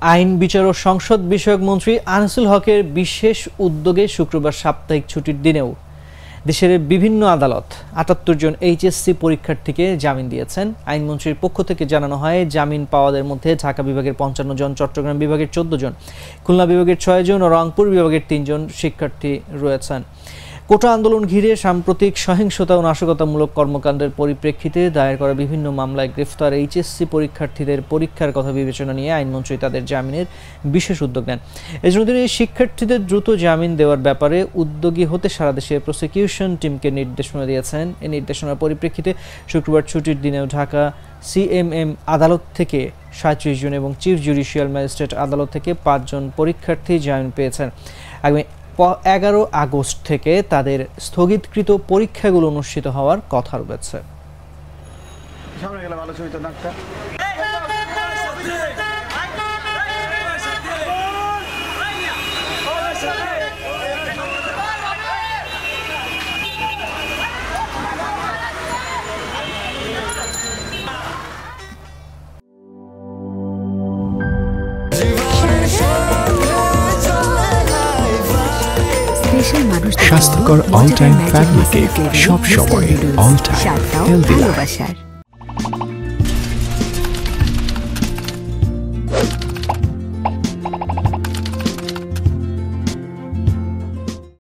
আইন বিচার ও সংসদ বিষয়ক মন্ত্রী আনিসুল হকের বিশেষ উদ্যোগে শুক্রবার সাপ্তাহিক ছুটির দিনেও দেশের বিভিন্ন আদালত ৭৮ জন এইচএসসি পরীক্ষার্থীকে জামিন দিয়েছেন। আইনমন্ত্রীর পক্ষ থেকে জানানো হয়, জামিন পাওয়াদের মধ্যে ঢাকা বিভাগের ৫৫ জন, চট্টগ্রাম বিভাগের ১৪ জন, খুলনা বিভাগের ৬ জন ও রংপুর বিভাগের ৩ জন শিক্ষার্থী রয়েছেন। কোটা আন্দোলন ঘিরে সাম্প্রতিক সহিংসতা ও নাশকতামূলক কর্মকাণ্ডের পরিপ্রেক্ষিতে দায়ের করা বিভিন্ন মামলায় গ্রেফতার এইচএসসি পরীক্ষার্থীদের পরীক্ষার কথা বিবেচনা নিয়ে আইনমন্ত্রী তাদের জামিনের বিশেষ উদ্যোগ নেন। এজন্য তিনি শিক্ষার্থীদের দ্রুত জামিন দেওয়ার ব্যাপারে উদ্যোগী হতে সারা দেশে প্রসিকিউশন টিমকে নির্দেশনা দিয়েছেন। এই নির্দেশনার পরিপ্রেক্ষিতে শুক্রবার ছুটির দিনেও ঢাকা সিএমএম আদালত থেকে ৩৭ জন এবং চিফ জুডিশিয়াল ম্যাজিস্ট্রেট আদালত থেকে ৫ জন পরীক্ষার্থী জামিন পেয়েছেন। আগামী ১১ আগস্ট থেকে তাদের স্থগিতকৃত পরীক্ষাগুলো অনুষ্ঠিত হওয়ার কথা রয়েছে। স্বাস্থ্যকর অল টাইম ফ্যামিলি কেক, সব সময় অল টাইম হেলদি লাইফ।